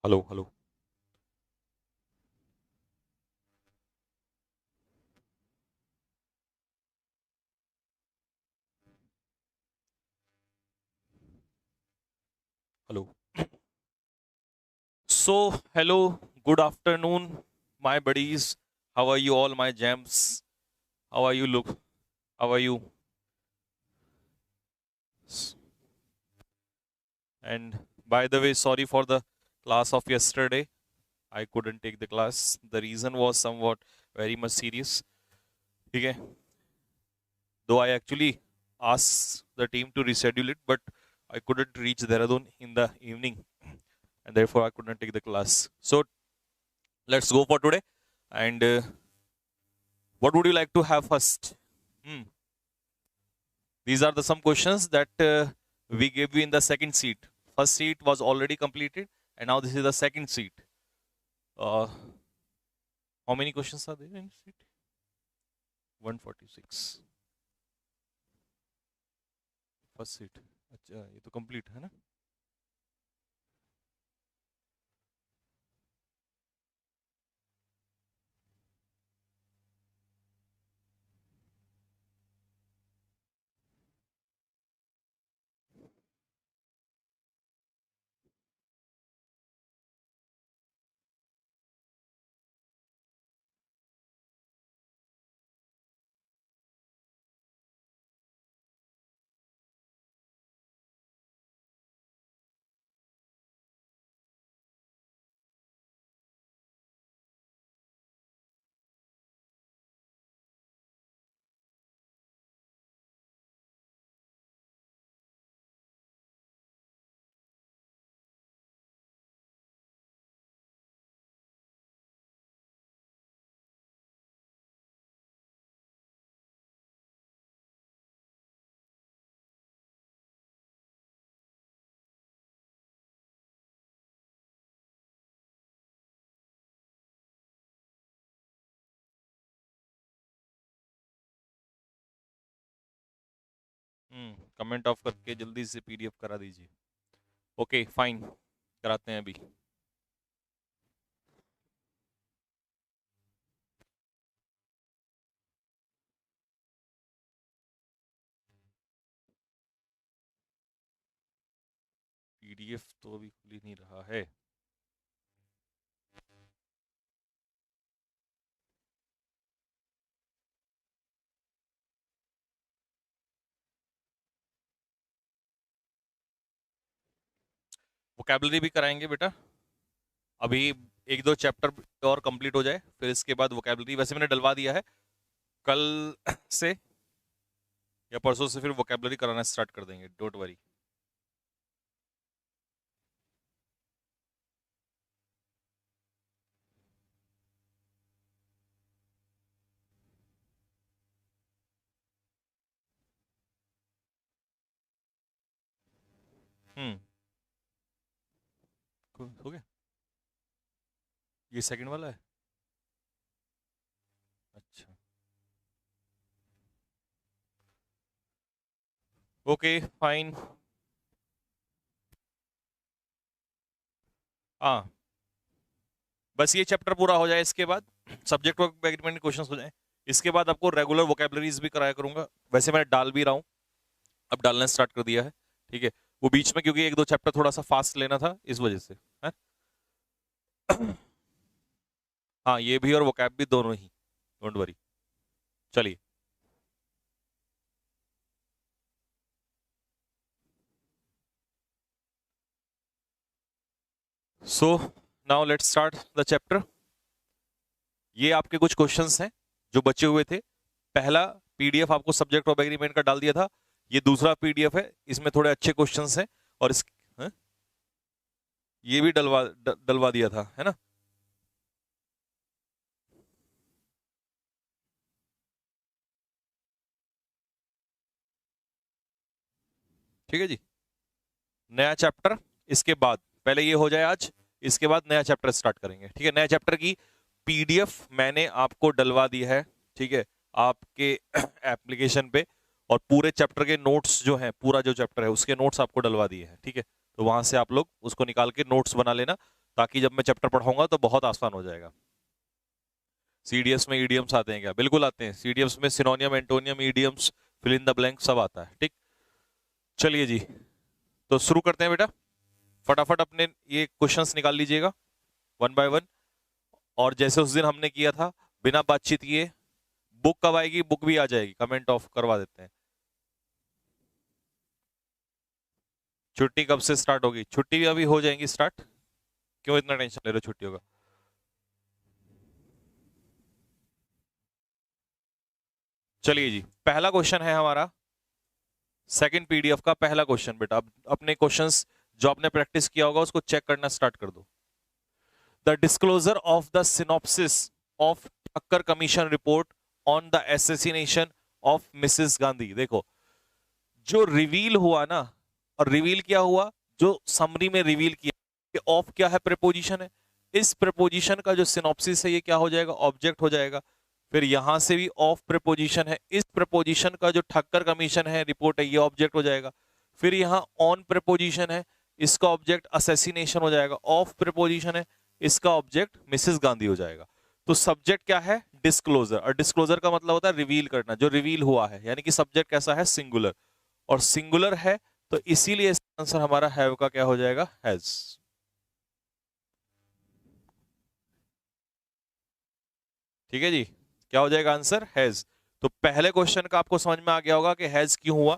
Hello hello. Hello. So, hello, good afternoon, my buddies. How are you all, my gems? How are you, look? How are you? S- And by the way, sorry for the class of yesterday. I couldn't take the class. The reason was somewhat very much serious. Okay. Though I actually asked the team to reschedule it, but I couldn't reach Dehradun in the evening, and therefore I couldn't take the class. So let's go for today. And what would you like to have first? Hmm. These are the some questions that we gave you in the second seat. First seat was already completed, and now this is the second seat. Uh, how many questions are there in seat? 146. First seat. अच्छा, ये तो complete है ना। Comment of करके जल्दी से PDF करा दीजिए। ओके फाइन, कराते हैं अभी। पीडीएफ तो अभी खुल ही नहीं रहा है। वोकेबलरी भी कराएंगे बेटा। अभी एक दो चैप्टर और कंप्लीट हो जाए, फिर इसके बाद वोकेबलरी वैसे मैंने डलवा दिया है। कल से या परसों से फिर वोकेबलरी कराना स्टार्ट कर देंगे, डोंट वरी। हम्म। हो गया। ये सेकंड वाला है। अच्छा। Okay fine. हाँ, बस ये चैप्टर पूरा हो जाए, इसके बाद सब्जेक्ट वर्ब एग्रीमेंट क्वेश्चंस हो जाए। इसके बाद आपको रेगुलर वोकेबलरीज भी कराया करूंगा। वैसे मैं डाल भी रहा हूँ, अब डालना स्टार्ट कर दिया है। ठीक है। वो बीच में क्योंकि एक दो चैप्टर थोड़ा सा फास्ट लेना था, इस वजह से है। हाँ, ये भी और वोकैब भी दोनों ही, डोंट वरी। चलिए। So now let's start the chapter. ये आपके कुछ क्वेश्चंस हैं जो बचे हुए थे। पहला पीडीएफ आपको सब्जेक्ट ऑफ एग्रीमेंट का डाल दिया था। ये दूसरा पीडीएफ है, इसमें थोड़े अच्छे क्वेश्चंस हैं। और इस हैं? ये भी डलवा दिया था, है ना। ठीक है जी। नया चैप्टर इसके बाद, पहले ये हो जाए आज, इसके बाद नया चैप्टर स्टार्ट करेंगे। ठीक है। नया चैप्टर की पीडीएफ मैंने आपको डलवा दी है। ठीक है। आपके एप्लीकेशन पे, और पूरे चैप्टर के नोट्स जो हैं, पूरा जो चैप्टर है उसके नोट्स आपको डलवा दिए हैं। ठीक है। तो वहां से आप लोग उसको निकाल के नोट्स बना लेना। ताकि जब मैं चैप्टर पढ़ाऊंगा तो बहुत आसान हो जाएगा। सीडीएस में ईडियम्स आते हैं क्या? बिल्कुल आते हैं। सीडीएस में synonym, antonym, idioms, fill in the blank सब आता है। ठीक, चलिए जी, तो शुरू करते हैं बेटा। फटाफट अपने ये क्वेश्चंस निकाल लीजिएगा वन बाय वन। और जैसे उस दिन हमने किया था, बिना बातचीत किए, बुक कब आएगी? बुक भी आ जाएगी, कमेंट ऑफ करवा देते हैं। छुट्टी कब से स्टार्ट होगी? छुट्टी भी अभी हो जाएंगी स्टार्ट, क्यों इतना टेंशन ले रहे हो छुट्टियों का? चलिए जी, पहला क्वेश्चन है हमारा सेकंड पीडीएफ का पहला क्वेश्चन। बेटा अब अपने क्वेश्चंस जो आपने प्रैक्टिस किया होगा उसको चेक करना स्टार्ट कर दो। The disclosure of the synopsis of Thakkar commission report on the assassination of Mrs Gandhi. देखो, जो रिवील हुआ ना, और रिवील क्या हुआ, जो समरी में रिवील किया कि ऑफ क्या है? प्रीपोजिशन है। इस प्रीपोजिशन का जो सिनॉप्सिस है ये क्या हो जाएगा? ऑब्जेक्ट हो जाएगा। फिर यहां से भी ऑफ प्रीपोजिशन है, इस प्रीपोजिशन का जो ठक्कर कमीशन है रिपोर्ट है ये ऑब्जेक्ट हो जाएगा। फिर यहाँ ऑन प्रीपोजिशन है, इसका ऑब्जेक्ट असैसिनेशन हो जाएगा। ऑफ प्रीपोजिशन है, इसका ऑब्जेक्ट मिसेस गांधी हो जाएगा। तो सब्जेक्ट क्या है? डिस्क्लोजर। और डिस्क्लोजर का मतलब होता है रिवील करना, जो रिवील हुआ है, यानी कि सब्जेक्ट कैसा है? सिंगुलर। और सिंगुलर है तो इसीलिए इसका आंसर हमारा हैव का क्या हो जाएगा? हैज। ठीक है जी, क्या हो जाएगा आंसर? हैज। तो पहले क्वेश्चन का आपको समझ में आ गया होगा कि हैज क्यों हुआ,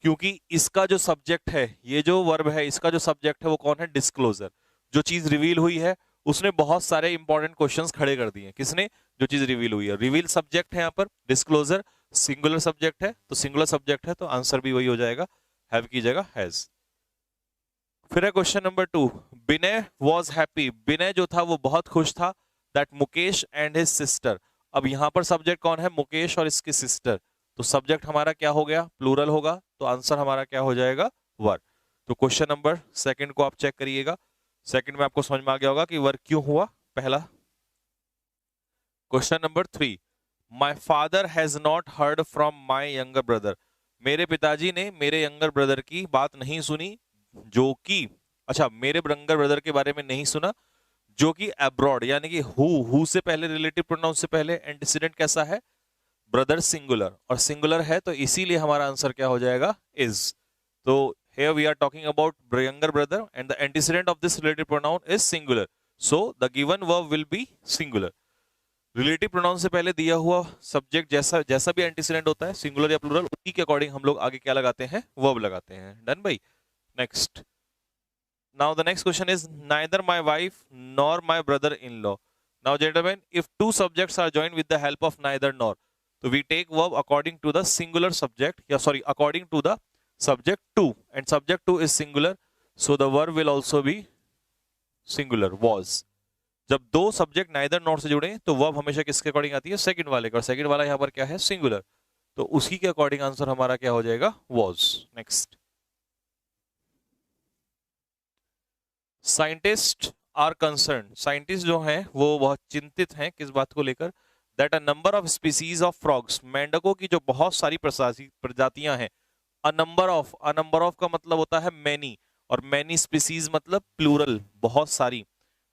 क्योंकि इसका जो सब्जेक्ट है, ये जो वर्ब है, इसका जो सब्जेक्ट है वो कौन है? डिस्क्लोजर। जो चीज रिवील हुई है उसने बहुत सारे इंपॉर्टेंट क्वेश्चंस खड़े कर दिए। किसने? जो चीज रिवील हुई है। रिवील सब्जेक्ट है यहाँ पर, डिस्क्लोजर सिंगुलर सब्जेक्ट है, तो सिंगुलर सब्जेक्ट है तो आंसर भी वही हो जाएगा, हैव की जगह हैज। फिर है question number 2। Vinay was happy. Vinay जो था वो बहुत खुश था that Mukesh and his sister. अब यहां पर सब्जेक्ट कौन है? मुकेश और इसकी सिस्टर। तो सब्जेक्ट हमारा क्या हो गया? प्लूरल होगा, तो आंसर हमारा क्या हो जाएगा? वर। तो क्वेश्चन नंबर सेकंड को आप चेक करिएगा। सेकंड में आपको समझ में आ गया होगा कि वर क्यों हुआ, पहला। Question number 3। My father has not heard from my younger brother. मेरे पिताजी ने मेरे यंगर ब्रदर की बात नहीं सुनी, जो कि, अच्छा, मेरे यंगर ब्रदर के बारे में नहीं सुना जो कि अब्रॉड, यानी कि हु से पहले रिलेटिव प्रोनाउन से पहले एंटीसीडेंट कैसा है? ब्रदर सिंगुलर, और सिंगुलर है तो इसीलिए हमारा आंसर क्या हो जाएगा? इज। तो here we are talking about younger brother and the antecedent of this relative pronoun is singular, so the given verb will be singular. Relative pronoun से पहले दिया हुआ सब्जेक्ट जैसा जैसा भी एंटीसीडेंट होता है, सिंगुलर या प्लूरल, उसी के अकॉर्डिंग हम लोग आगे क्या लगाते हैं? वर्ब लगाते हैं। डन भाई। Next, now the next question is neither my wife nor my brother-in-law. Now gentlemen, if two subjects are joined with the help of neither nor, so we take verb according to the singular subject, according to the subject to, and subject to is singular, so the verb will also be singular, was. जब दो subject neither nor से जुड़े तो verb हमेशा किसके according आती है? Second वाले का, और सेकंड वाला यहां पर क्या है? सिंगुलर, तो उसी के अकॉर्डिंग आंसर हमारा क्या हो जाएगा? was. Next, scientist are concern. Scientist जो हैं वो बहुत चिंतित हैं किस बात को लेकर? That a number of species of frogs, मेंढकों की जो बहुत सारी प्रजातियां हैं। अ नंबर ऑफ का मतलब होता है मैनी, और मैनी स्पीसीज मतलब प्लूरल, बहुत सारी।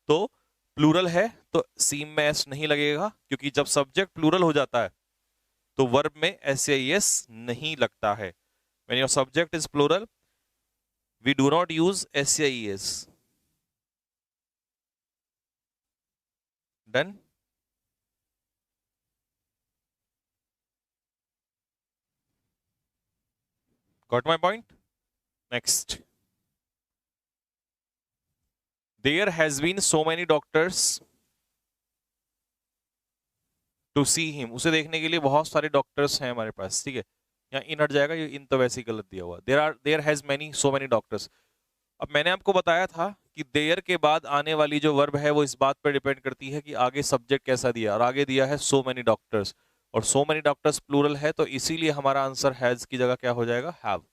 तो प्लूरल है तो सीम में एस नहीं लगेगा, क्योंकि जब सब्जेक्ट प्लूरल हो जाता है तो वर्ब में एस या एस नहीं लगता है। When your subject is plural we do not use S या S. Done. Got my point? Next. There has been so many doctors to see him. उसे देखने के लिए बहुत सारे डॉक्टर्स हैं हमारे पास। ठीक है, यहाँ इन हट जाएगा, ये इन तो वैसे ही गलत दिया हुआ। There has many so many doctors. अब मैंने आपको बताया था कि देयर के बाद आने वाली जो वर्ब है वो इस बात पर डिपेंड करती है कि आगे सब्जेक्ट कैसा दिया, और आगे दिया है सो मैनी डॉक्टर्स, और सो मैनी डॉक्टर्स प्लूरल है, तो इसीलिए हमारा आंसर हैज की जगह क्या हो जाएगा? Have.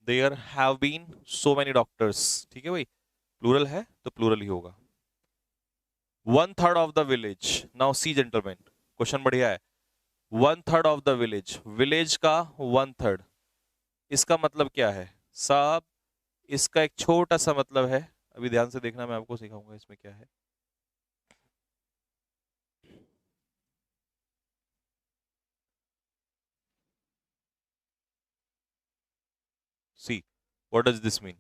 There have been so many doctors. ठीक है भाई, प्लूरल है तो प्लूरल ही होगा। 1/3 of the village. Now see gentleman, question बढ़िया है। 1/3 ऑफ द विलेज, विलेज का 1/3, इसका मतलब क्या है साहब? इसका एक छोटा सा मतलब है अभी ध्यान से देखना, मैं आपको सिखाऊंगा इसमें क्या है। सी, व्हाट डज दिस मीन?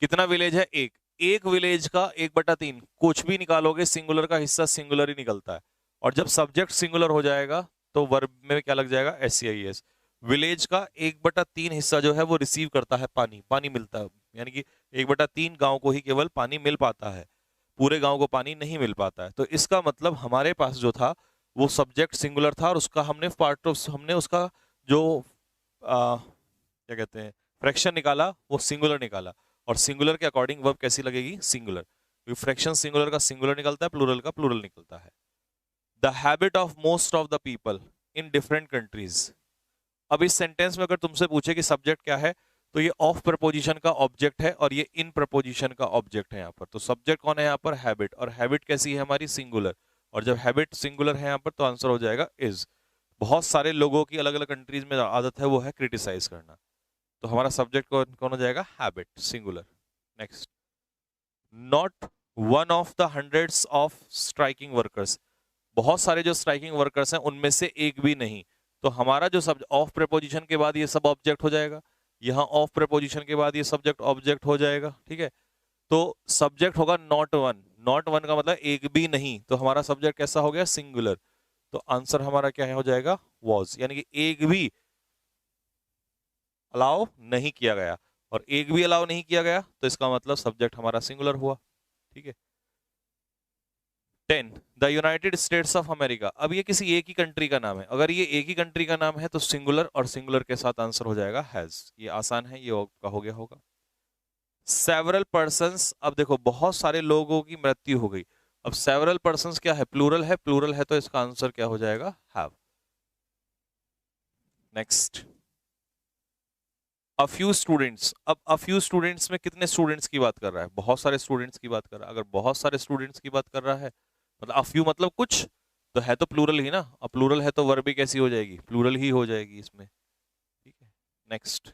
कितना विलेज है? एक। एक विलेज का 1/3, कुछ भी निकालोगे सिंगुलर का हिस्सा सिंगुलर ही निकलता है। और जब सब्जेक्ट सिंगुलर हो जाएगा तो वर्ब में क्या लग जाएगा? SCIS। विलेज का 1/3 हिस्सा जो है वो रिसीव करता है पानी, पानी मिलता है, यानी कि 1/3 गांव को ही केवल पानी मिल पाता है, पूरे गांव को पानी नहीं मिल पाता है। तो इसका मतलब हमारे पास जो था वो सब्जेक्ट सिंगुलर था, और उसका हमने पार्ट ऑफ, हमने उसका जो क्या कहते हैं, फ्रैक्शन निकाला, वो सिंगुलर निकाला। और सिंगुलर के अकॉर्डिंग वर्ब कैसी लगेगी? सिंगुलर, क्योंकि फ्रैक्शन सिंगुलर का सिंगुलर निकलता है, प्लूरल का प्लूरल निकलता है। The habit of most of the people in different countries. अब इस सेंटेंस में अगर तुमसे पूछे कि सब्जेक्ट क्या है, तो ये ऑफ प्रपोजिशन का ऑब्जेक्ट है और ये इन प्रपोजिशन का ऑब्जेक्ट है यहाँ पर। तो सब्जेक्ट कौन है यहाँ पर? हैबिट। और हैबिट कैसी है हमारी? सिंगुलर। और जब हैबिट सिंगुलर है यहाँ पर तो आंसर हो जाएगा इज। बहुत सारे लोगों की अलग अलग कंट्रीज में आदत है वो है क्रिटिसाइज करना। तो हमारा सब्जेक्ट कौन कौन हो जाएगा? Habit, singular. Next, not one of the hundreds of striking workers. बहुत सारे जो स्ट्राइकिंग वर्कर्स हैं उनमें से एक भी नहीं। तो हमारा जो सब ऑफ प्रेपोजिशन के बाद ये सब ऑब्जेक्ट हो जाएगा, यहाँ ऑफ प्रेपोजिशन के बाद ये सब्जेक्ट ऑब्जेक्ट हो जाएगा, ठीक है। तो सब्जेक्ट होगा नॉट वन। नॉट वन का मतलब एक भी नहीं, तो हमारा सब्जेक्ट कैसा हो गया? सिंगुलर। तो आंसर हमारा क्या हो जाएगा? वॉज, यानी कि एक भी अलाउ नहीं किया गया। और एक भी अलाउ नहीं किया गया तो इसका मतलब सब्जेक्ट हमारा सिंगुलर हुआ, ठीक है। 10, the United states of America. अब ये किसी एक ही कंट्री का नाम है, अगर ये एक ही कंट्री का नाम है तो सिंगुलर, और सिंगुलर के साथ आंसर हो जाएगा हैज। ये आसान है, ये आपका हो गया होगा। सेवरल पर्सन्स, अब देखो बहुत सारे लोगों की मृत्यु हो गई। अब सेवरल पर्सन्स क्या है? प्लूरल है, प्लूरल है तो इसका आंसर क्या हो जाएगा? Have. Next, a few students. अब अ फ्यू स्टूडेंट्स में कितने स्टूडेंट्स की बात कर रहा है? बहुत सारे स्टूडेंट्स की बात कर रहा है। अगर बहुत सारे स्टूडेंट्स की बात कर रहा है मतलब अ फ्यू मतलब कुछ, तो है तो प्लूरल ही ना। अब प्लूरल है तो वर्ब भी कैसी हो जाएगी? प्लूरल ही हो जाएगी इसमें, ठीक है। Next,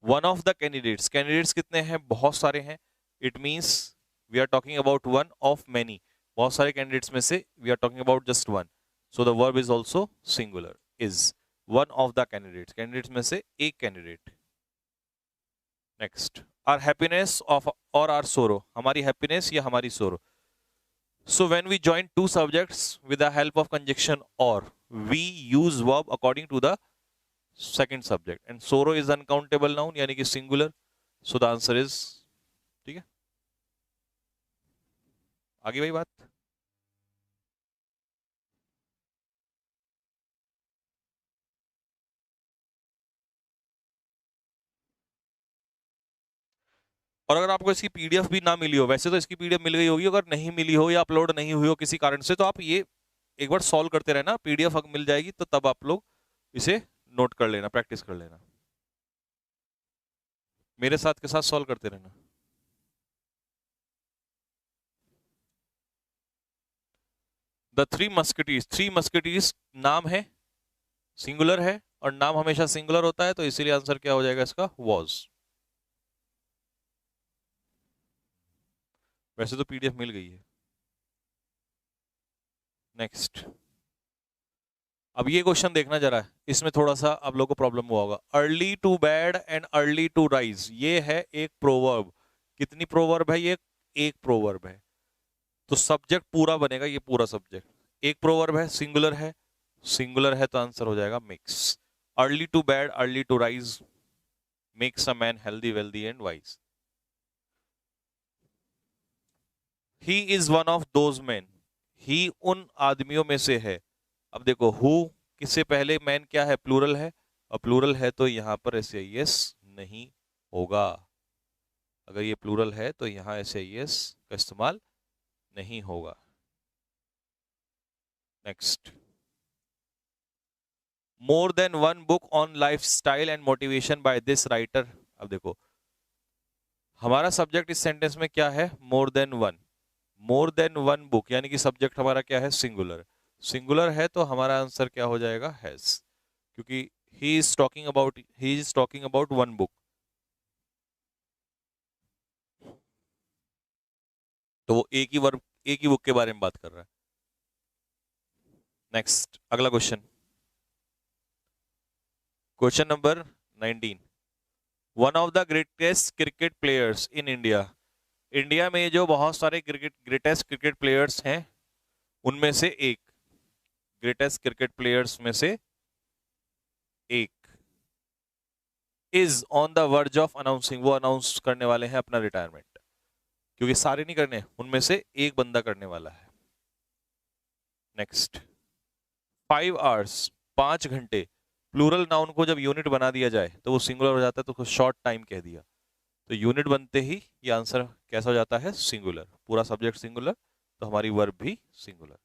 one of the candidates. Candidates कितने हैं? बहुत सारे हैं। It means we are talking about one of many. बहुत सारे कैंडिडेट्स में से we are talking about just one, so the verb is also singular, is. One of the candidates, candidates में से एक candidate. Next, our happiness of or our sorrow. हमारी happiness या हमारी सोरो। So when we join two subjects with the help of conjunction or, we use verb according to the second subject, and sorrow is uncountable noun यानी कि singular, so the answer is, ठीक है। आगे वही बात। और अगर आपको इसकी पीडीएफ भी ना मिली हो, वैसे तो इसकी पीडीएफ मिल गई होगी, अगर नहीं मिली हो या अपलोड नहीं हुई हो किसी कारण से, तो आप ये एक बार सॉल्व करते रहना। पीडीएफ अगर मिल जाएगी तो तब आप लोग इसे नोट कर लेना, प्रैक्टिस कर लेना, मेरे साथ के साथ सॉल्व करते रहना। The three musketeers. Three musketeers नाम है, सिंगुलर है, और नाम हमेशा सिंगुलर होता है, तो इसीलिए आंसर क्या हो जाएगा इसका? वॉज। वैसे तो पीडीएफ मिल गई है। नेक्स्ट, अब ये क्वेश्चन देखना जरा, इसमें थोड़ा सा आप लोगों को प्रॉब्लम हुआ होगा। Early to bed and early to rise, ये है एक प्रोवर्ब। कितनी प्रोवर्ब है ये? एक प्रोवर्ब है। तो सब्जेक्ट पूरा बनेगा, ये पूरा सब्जेक्ट। एक प्रोवर्ब है, सिंगुलर है, सिंगुलर है तो आंसर हो जाएगा mix. Early to bed early to rise makes a man healthy wealthy and wise. He is one of those man. ही उन आदमियों में से है। अब देखो हु किससे पहले मैन क्या है? प्लूरल है, और प्लूरल है तो यहां पर ऐसे यस नहीं होगा। अगर ये प्लूरल है तो यहां ऐसे यस का इस्तेमाल नहीं होगा। Next, more than one book on lifestyle and motivation by this writer. अब देखो हमारा सब्जेक्ट इस सेंटेंस में क्या है? More than one. More than one book यानी कि सब्जेक्ट हमारा क्या है? सिंगुलर। सिंगुलर है तो हमारा आंसर क्या हो जाएगा? हैज, क्योंकि he is talking about one book. तो वो एक ही वर्ब, एक ही बुक के बारे में बात कर रहा है। नेक्स्ट, अगला question, question number 19। One of the greatest cricket players in India, India में जो बहुत सारे ग्रेटेस्ट क्रिकेट प्लेयर्स हैं उनमें से एक, ग्रेटेस्ट क्रिकेट प्लेयर्स में से एक, is on the verge of announcing, वो अनाउंस करने वाले हैं अपना रिटायरमेंट, क्योंकि सारे नहीं करने, उनमें से एक बंदा करने वाला है। नेक्स्ट, 5 आवर्स, 5 घंटे, प्लूरल नाउन को जब यूनिट बना दिया जाए तो वो सिंगुलर हो जाता है, तो उसको शॉर्ट टाइम कह दिया, तो यूनिट बनते ही ये आंसर कैसा हो जाता है, सिंगुलर, पूरा सब्जेक्ट सिंगुलर, तो हमारी वर्ब भी singular.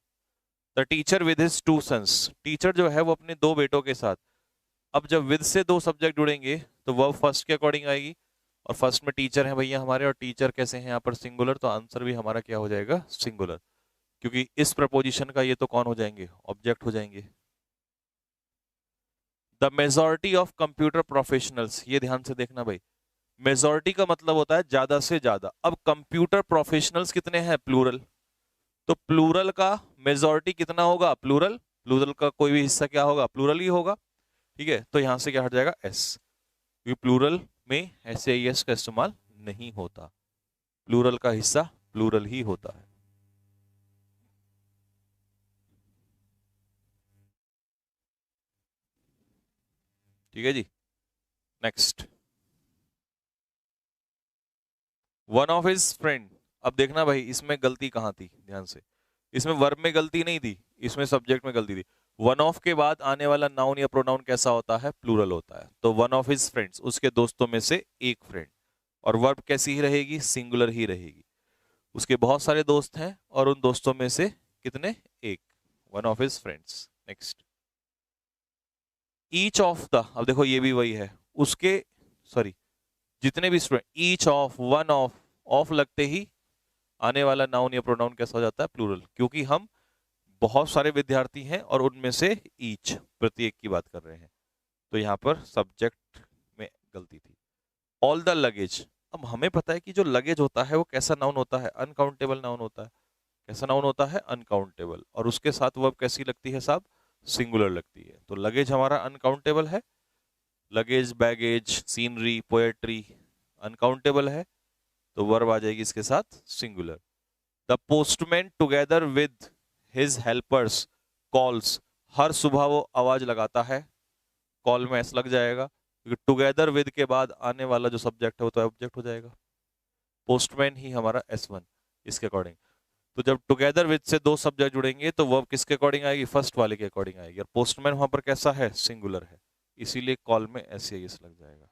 The teacher with his 2 sons, teacher जो है वो अपने 2 बेटों के साथ, अब जब विद से 2 सब्जेक्ट जुड़ेंगे तो वर्ब फर्स्ट के अकॉर्डिंग आएगी, और फर्स्ट में टीचर है भैया हमारे, और टीचर कैसे हैं यहाँ पर, सिंगुलर, तो आंसर भी हमारा क्या हो जाएगा, सिंगुलर, क्योंकि इस प्रपोजिशन का ये तो कौन हो जाएंगे, ऑब्जेक्ट हो जाएंगे। The majority of computer professionals, ये ध्यान से देखना भाई, मेजॉरिटी का मतलब होता है ज्यादा से ज्यादा, अब कंप्यूटर प्रोफेशनल्स कितने हैं, प्लूरल, तो प्लूरल का मेजॉरिटी कितना होगा, प्लूरल, प्लूरल का कोई भी हिस्सा क्या होगा, प्लूरल ही होगा, ठीक है, तो यहां से क्या हट जाएगा, एस, क्योंकि प्लूरल में एस या एस का इस्तेमाल नहीं होता, प्लूरल का हिस्सा प्लूरल ही होता है। ठीक है जी। Next, one of his friend, अब देखना भाई इसमें गलती कहां थी, ध्यान से, इसमें वर्ब में गलती नहीं थी, इसमें सब्जेक्ट में गलती थी। वन ऑफ के बाद आने वाला नाउन या प्रोनाउन कैसा होता है, प्लूरल होता है, तो वन ऑफ हिज फ्रेंड्स, उसके दोस्तों में से एक फ्रेंड, और वर्ब कैसी ही रहेगी, सिंगुलर ही रहेगी, उसके बहुत सारे दोस्त हैं और उन दोस्तों में से कितने, एक, one of his friends. Next, each of the, अब देखो ये भी वही है, उसके, सॉरी, जितने भी student, each of, one of लगते ही आने वाला नाउन या प्रोनाउन कैसा हो जाता है, प्लूरल, क्योंकि हम बहुत सारे विद्यार्थी हैं और उनमें से ईच, प्रत्येक की बात कर रहे हैं, तो यहां पर सब्जेक्ट में गलती थी। ऑल द लगेज, अब हमें पता है कि जो लगेज होता है वो कैसा नाउन होता है, अनकाउंटेबल नाउन होता है, कैसा नाउन होता है, अनकाउंटेबल, और उसके साथ वर्ब कैसी लगती है साहब, सिंगुलर लगती है, तो लगेज हमारा अनकाउंटेबल है, luggage, baggage, scenery, poetry uncountable है, तो वर्ब आ जाएगी इसके साथ singular. The postman together with his helpers calls, हर सुबह वो आवाज लगाता है, कॉल में एस लग जाएगा, क्योंकि टुगेदर विद के बाद आने वाला जो सब्जेक्ट है वो तो ऑब्जेक्ट हो जाएगा, पोस्टमैन ही हमारा S1 इसके अकॉर्डिंग, तो जब टुगेदर विद से 2 सब्जेक्ट जुड़ेंगे तो वर्ब किसके अकॉर्डिंग आएगी, फर्स्ट वाले के अकॉर्डिंग आएगी, और पोस्टमैन वहां पर कैसा है, सिंगुलर है, इसीलिए कॉल में एस या एस लग जाएगा।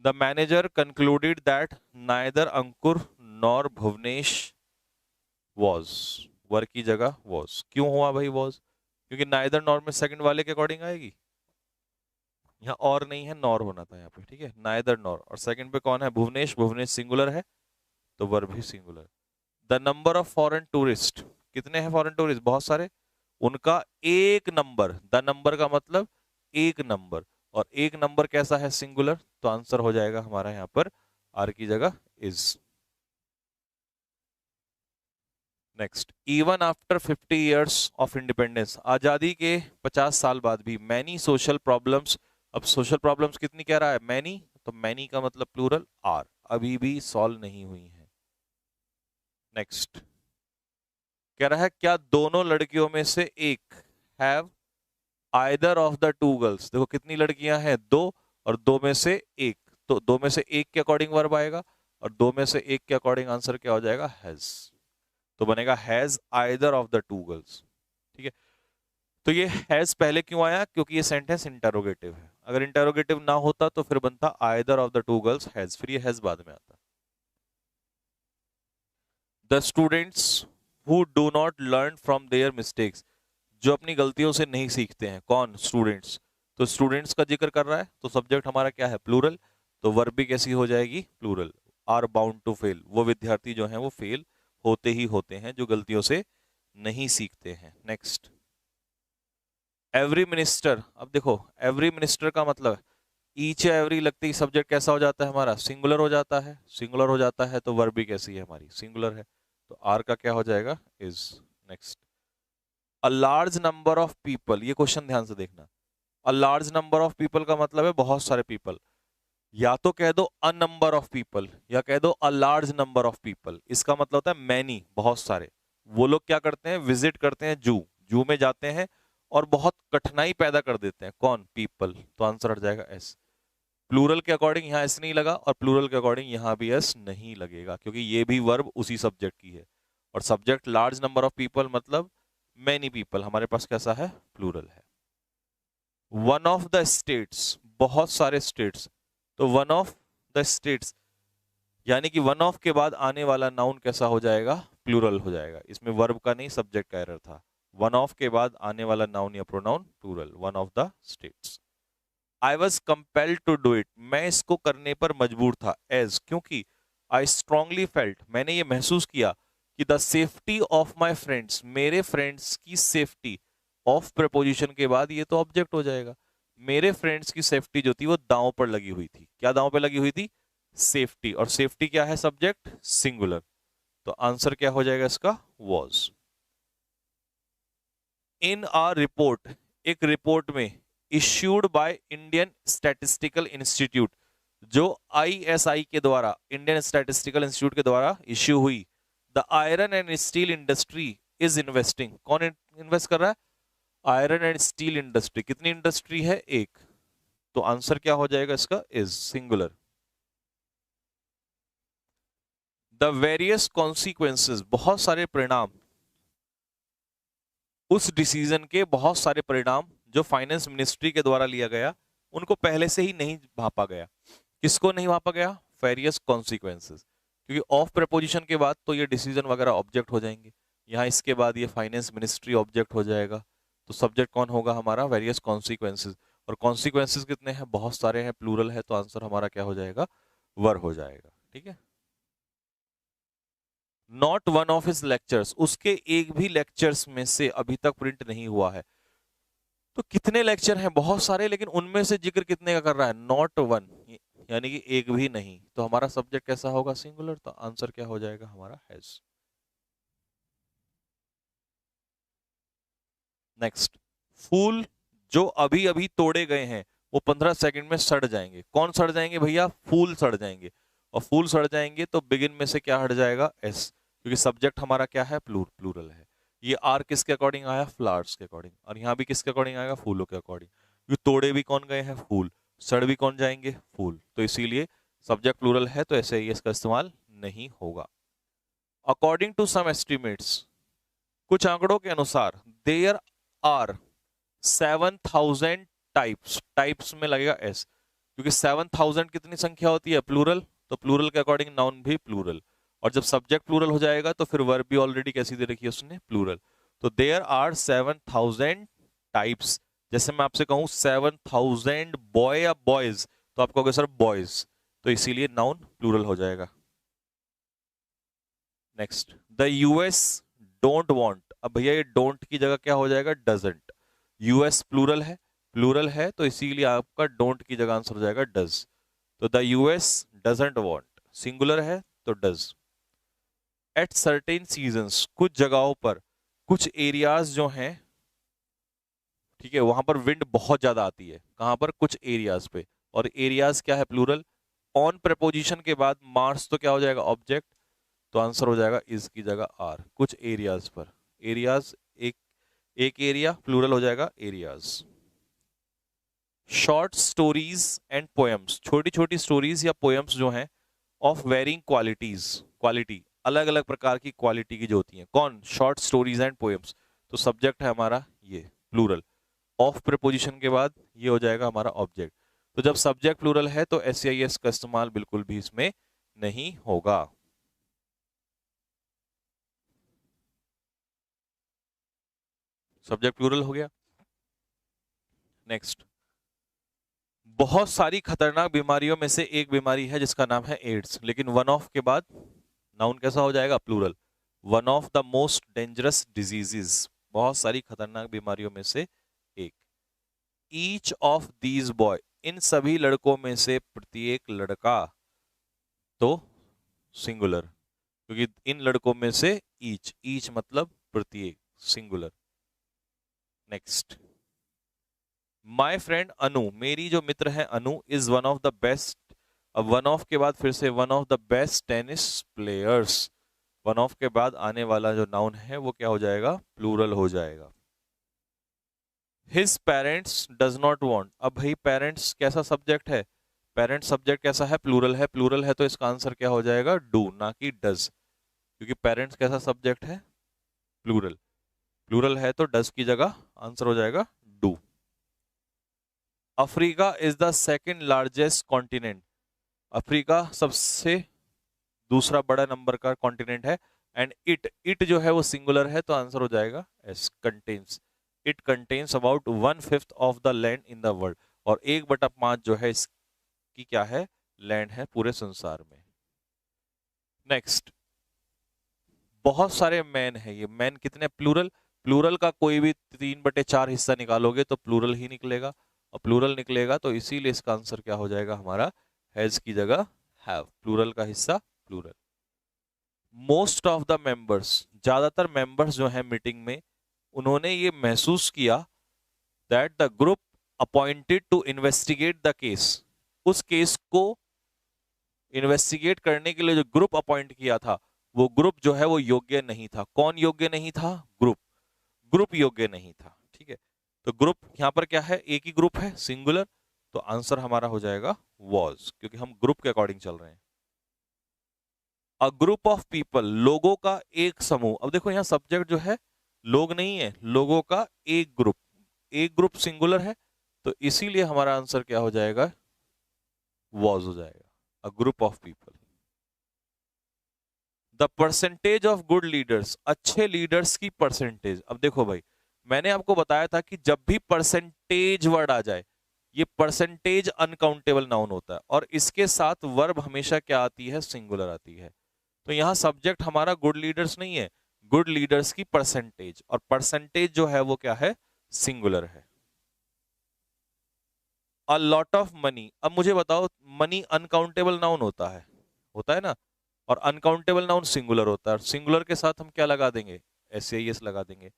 The manager concluded that neither Ankur nor Bhuvnesh was, verb की जगह वॉज, क्यों हुआ भाई वॉज, क्योंकि नाइदर नॉर में सेकंड वाले के अकॉर्डिंग आएगी, यहाँ और नहीं है, नॉर होना था यहाँ पे, ठीक है, नाइदर नॉर, और सेकंड पे कौन है, भुवनेश, भुवनेश सिंगुलर है, तो वर्ब भी singular. The number of foreign tourist, कितने हैं फॉरेन टूरिस्ट, बहुत सारे, उनका एक नंबर, द नंबर का मतलब एक नंबर, और एक नंबर कैसा है, सिंगुलर, तो आंसर हो जाएगा हमारा यहाँ पर आर की जगह is. Next, even after 50 years of independence, आजादी के 50 साल बाद भी, मैनी सोशल प्रॉब्लम्स, अब सोशल प्रॉब्लम्स कितनी कह रहा है, मैनी, तो मैनी का मतलब प्लूरल आर, अभी भी सॉल्व नहीं हुई है। नेक्स्ट, कह रहा है क्या दोनों लड़कियों में से एक have either of the two girls, देखो कितनी लड़कियां हैं, 2, और 2 में से एक, तो 2 में से एक के अकॉर्डिंग वर्ब आएगा, और 2 में से एक के अकॉर्डिंग आंसर क्या हो जाएगा, हैज, तो बनेगा has either of the two girls. ठीक है, तो ये हैज पहले क्यों आया, क्योंकि ये सेंटेंस इंटरोगेटिव है, अगर इंटरोगेटिव ना होता तो फिर बनता either of the two girls has, फिर ये हैज बाद में आता। The students who do not learn from their mistakes, जो अपनी गलतियों से नहीं सीखते हैं, कौन, स्टूडेंट्स, तो स्टूडेंट्स का जिक्र कर रहा है, तो सब्जेक्ट हमारा क्या है, प्लूरल, तो वर्ब भी कैसी हो जाएगी, plural, are bound to fail, वो विद्यार्थी जो हैं वो फेल होते ही होते हैं जो गलतियों से नहीं सीखते हैं। नेक्स्ट, एवरी मिनिस्टर, अब देखो एवरी मिनिस्टर का मतलब ईच या एवरी लगते ही सब्जेक्ट कैसा हो जाता है हमारा, सिंगुलर हो जाता है। सिंगुलर हो जाता है तो वर्ब भी कैसी है हमारी, सिंगुलर है। तो आर का क्या हो जाएगा, is. Next, a large number of people, ये क्वेश्चन ध्यान से देखना। A large number of people का मतलब है बहुत सारे पीपल। या तो कह दो अ नंबर ऑफ पीपल, या कह दो a large number of people. इसका मतलब होता है मैनी, बहुत सारे। वो लोग क्या करते हैं, विजिट करते हैं जू, जू में जाते हैं और बहुत कठिनाई पैदा कर देते हैं। कौन, पीपल। तो आंसर हट जाएगा एस। प्लूरल के अकॉर्डिंग यहां एस नहीं लगा, और प्लूरल के अकॉर्डिंग यहां भी एस नहीं लगेगा, क्योंकि ये भी वर्ब उसी सब्जेक्ट की है। और subject large number of people मतलब मैनी पीपल, हमारे पास कैसा है, प्लूरल है। वन ऑफ द स्टेट्स, बहुत सारे स्टेट्स। तो वन ऑफ द स्टेट्स यानी कि वन ऑफ के बाद आने वाला नाउन कैसा हो जाएगा, प्लूरल हो जाएगा। इसमें वर्ब का नहीं, सब्जेक्ट का एरर था। वन ऑफ के बाद आने वाला नाउन या pronoun plural, one of the states. I was compelled to do it, मैं इसको करने पर मजबूर था। एज, क्योंकि आई स्ट्रांगली फेल्ट, मैंने ये महसूस किया कि the safety of my friends, मेरे फ्रेंड्स की सेफ्टी। ऑफ प्रपोजिशन के बाद ये तो ऑब्जेक्ट हो जाएगा। मेरे फ्रेंड्स की सेफ्टी जो थी वो दांव पर लगी हुई थी। क्या दांव पर लगी हुई थी, सेफ्टी। और सेफ्टी क्या है, सब्जेक्ट सिंगुलर। तो आंसर क्या हो जाएगा इसका, वॉज। इन आ रिपोर्ट, एक रिपोर्ट में, issued by Indian statistical institute, जो आईएसआई के द्वारा, इंडियन स्टैटिस्टिकल इंस्टीट्यूट के द्वारा इश्यू हुई। The iron and steel industry is investing, कौन इन्वेस्ट कर रहा है, आयरन एंड स्टील इंडस्ट्री। कितनी इंडस्ट्री है, एक। तो आंसर क्या हो जाएगा इसका, is, singular. The various consequences, बहुत सारे परिणाम, उस डिसीजन के बहुत सारे परिणाम जो फाइनेंस मिनिस्ट्री के द्वारा लिया गया, उनको पहले से ही नहीं भापा गया। किसको नहीं भापा गया, वेरियस कॉन्सिक्वेंसेज। क्योंकि ऑफ प्रपोजिशन के बाद तो ये डिसीजन वगैरह ऑब्जेक्ट हो जाएंगे, यहाँ इसके बाद ये फाइनेंस मिनिस्ट्री ऑब्जेक्ट हो जाएगा। तो सब्जेक्ट कौन होगा हमारा, वेरियस कॉन्सिक्वेंसेज। और कॉन्सिक्वेंसेज कितने हैं, बहुत सारे हैं, प्लूरल है। तो आंसर हमारा क्या हो जाएगा, वर हो जाएगा। ठीक है। Not one of his lectures, उसके एक भी लेक्चर्स में से अभी तक प्रिंट नहीं हुआ है। तो कितने लेक्चर हैं, बहुत सारे, लेकिन उनमें से जिक्र कितने का कर रहा है, नॉट वन, यानी कि एक भी नहीं। तो हमारा सब्जेक्ट कैसा होगा, सिंगुलर। तो आंसर क्या हो जाएगा हमारा, हैज। नेक्स्ट, फूल जो अभी अभी तोड़े गए हैं वो 15 सेकंड में सड़ जाएंगे। कौन सड़ जाएंगे भैया, फूल सड़ जाएंगे। और फूल सड़ जाएंगे तो बिगिन में से क्या हट जाएगा, एस, क्योंकि सब्जेक्ट हमारा क्या है, प्लूरल है। ये आर किसके अकॉर्डिंग आया, फ्लावर्स के अकॉर्डिंग। और यहाँ भी किसके अकॉर्डिंग आएगा, फूलों के अकॉर्डिंग। क्योंकि तोड़े भी कौन गए हैं, फूल। सड़ भी कौन जाएंगे, फूल। तो इसीलिए सब्जेक्ट प्लूरल है, तो ऐसे ही इसका इस्तेमाल नहीं होगा। अकॉर्डिंग टू सम एस्टिमेट्स, कुछ आंकड़ों के अनुसार, देयर आर 7,000 टाइप्स, टाइप्स में लगेगा एस, क्योंकि 7,000 कितनी संख्या होती है, प्लूरल। तो प्लूरल के अकॉर्डिंग नाउन भी प्लूरल। और जब सब्जेक्ट प्लूरल हो जाएगा तो फिर वर्ब भी ऑलरेडी कैसी दे रखी है उसने, प्लूरल। तो देयर आर 7,000 टाइप्स। जैसे मैं आपसे कहूं 7,000 बॉय या बॉयज, तो आप कहोगे सर बॉयज, तो इसीलिए नाउन प्लूरल हो जाएगा। Next, the US don't want, अब भैया ये डोंट की जगह क्या हो जाएगा, डजंट। यूएस प्लूरल है, प्लूरल है, तो इसीलिए आपका डोंट की जगह आंसर हो जाएगा डज। तो the US doesn't want, singular है तो डज। एट सर्टेन सीजन्स, कुछ जगहों पर, कुछ एरियाज जो हैं, ठीक है, वहां पर विंड बहुत ज्यादा आती है। कहां पर, कुछ एरियाज पे। और एरियाज क्या है, प्लूरल। ऑन प्रपोजिशन के बाद मार्स तो क्या हो जाएगा, ऑब्जेक्ट। तो आंसर हो जाएगा इस की जगह आर, कुछ एरियाज पर। एरियाज, एक, एक एरिया, प्लूरल हो जाएगा areas. Short stories and poems, छोटी छोटी स्टोरीज या पोएम्स जो हैं, ऑफ वेरिंग क्वालिटीज, क्वालिटी, अलग अलग प्रकार की क्वालिटी की जो होती हैं। कौन, शॉर्ट स्टोरीज एंड पोएम्स। तो सब्जेक्ट है हमारा ये, प्लूरल। ऑफ प्रीपोजिशन के बाद ये हो जाएगा हमारा ऑब्जेक्ट। तो जब सब्जेक्ट प्लूरल है तो एस का इस्तेमाल बिल्कुल भी इसमें नहीं होगा। सब्जेक्ट प्लूरल हो गया। नेक्स्ट, बहुत सारी खतरनाक बीमारियों में से एक बीमारी है जिसका नाम है एड्स, लेकिन वन ऑफ के बाद नाउन कैसा हो जाएगा, plural. One of the most dangerous diseases, बहुत सारी खतरनाक बीमारियों में से एक। ईच ऑफ दीज बॉय, इन सभी लड़कों में से प्रत्येक लड़का, तो सिंगुलर, क्योंकि इन लड़कों में से ईच मतलब प्रत्येक, singular. Next, my friend Anu, मेरी जो मित्र है Anu, is one of the best, अब वन ऑफ के बाद फिर से one of the best tennis players, one of के बाद आने वाला जो नाउन है वो क्या हो जाएगा, प्लूरल हो जाएगा। His parents does not want, अब भाई पेरेंट्स कैसा सब्जेक्ट है, पेरेंट्स सब्जेक्ट कैसा है, प्लूरल है, प्लूरल है तो इसका आंसर क्या हो जाएगा, डू, ना कि डज, क्योंकि पेरेंट्स कैसा सब्जेक्ट है, प्लूरल, प्लूरल है तो डज की जगह आंसर हो जाएगा do. Africa is the second largest continent, Africa सबसे दूसरा बड़ा नंबर का कॉन्टिनेंट है। एंड इट जो है वो सिंगुलर है तो आंसर हो जाएगा S, contains, it contains about 1/5 of the land in the world, और 1/5 जो है इसकी क्या है, लैंड है पूरे संसार में। नेक्स्ट, बहुत सारे मैन है, ये मैन कितने, प्लूरल, प्लूरल का कोई भी 3/4 हिस्सा निकालोगे तो प्लूरल ही निकलेगा, और प्लूरल निकलेगा तो इसीलिए इसका आंसर क्या हो जाएगा हमारा, हैज की जगह हैव, प्लूरल का हिस्सा plural. Most of the members, ज्यादातर मेंबर्स जो हैं मीटिंग में, उन्होंने ये महसूस किया that the group appointed to investigate the case, उस केस को इन्वेस्टिगेट करने के लिए जो ग्रुप अपॉइंट किया था वो ग्रुप जो है वो योग्य नहीं था। कौन योग्य नहीं था, ग्रुप, ग्रुप योग्य नहीं था, ठीक है। तो ग्रुप यहां पर क्या है, एक ही ग्रुप है, सिंगुलर, तो आंसर हमारा हो जाएगा वॉज, क्योंकि हम ग्रुप के अकॉर्डिंग चल रहे हैं। अ ग्रुप ऑफ पीपल, लोगों का एक समूह, अब देखो यहाँ सब्जेक्ट जो है लोग नहीं है, लोगों का एक ग्रुप, एक ग्रुप सिंगुलर है तो इसीलिए हमारा आंसर क्या हो जाएगा, वॉज हो जाएगा, a group of people. The percentage of good leaders, अच्छे लीडर्स की परसेंटेज, अब देखो भाई मैंने आपको बताया था कि जब भी परसेंटेज वर्ड आ जाए, ये परसेंटेज अनकाउंटेबल नाउन होता है और इसके साथ वर्ब हमेशा क्या आती है, सिंगुलर आती है। तो यहां सब्जेक्ट हमारा गुड लीडर्स नहीं है, गुड लीडर्स की परसेंटेज, और परसेंटेज जो है वो क्या है, सिंगुलर है। अ लॉट ऑफ मनी, अब मुझे बताओ मनी अनकाउंटेबल नाउन होता है ना, और अनकाउंटेबल नाउन सिंगुलर होता है, और सिंगुलर के साथ हम क्या लगा देंगे, एस लगा देंगे,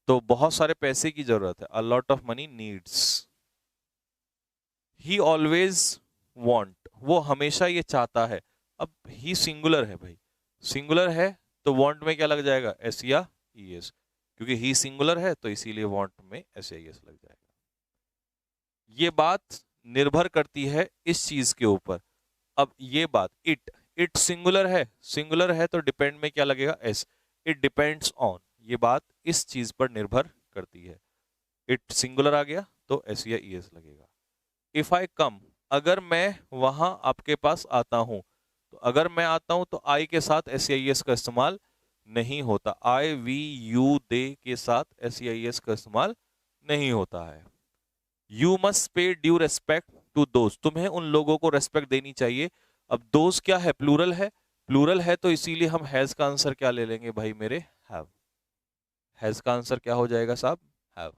तो बहुत सारे पैसे की जरूरत है, a lot of money needs. He always want, वो हमेशा ये चाहता है, अब ही सिंगुलर है भाई, सिंगुलर है तो वॉन्ट में क्या लग जाएगा, एस या ई एस, क्योंकि ही सिंगुलर है तो इसीलिए वॉन्ट में एस या ई एस लग जाएगा। ये बात निर्भर करती है इस चीज के ऊपर, अब ये बात, इट सिंगुलर है तो डिपेंड में क्या लगेगा, एस, इट डिपेंड्स ऑन, ये बात इस चीज पर निर्भर करती है, इट सिंगुलर आ गया तो एस या ई एस लगेगा। इफ आई कम, अगर मैं वहां आपके पास आता हूं, तो अगर मैं आता हूं तो आई के साथ एस या ई एस का इस्तेमाल नहीं होता, आई वी यू दे के साथ एस या ई एस का इस्तेमाल नहीं होता है। You must pay due respect to दोस्त, तुम्हें उन लोगों को रेस्पेक्ट देनी चाहिए, अब दोस्त क्या है, प्लूरल है, प्लूरल है तो इसीलिए हम हैज का आंसर क्या ले लेंगे भाई मेरे, हैव, हैज का आंसर क्या हो जाएगा साहब, have.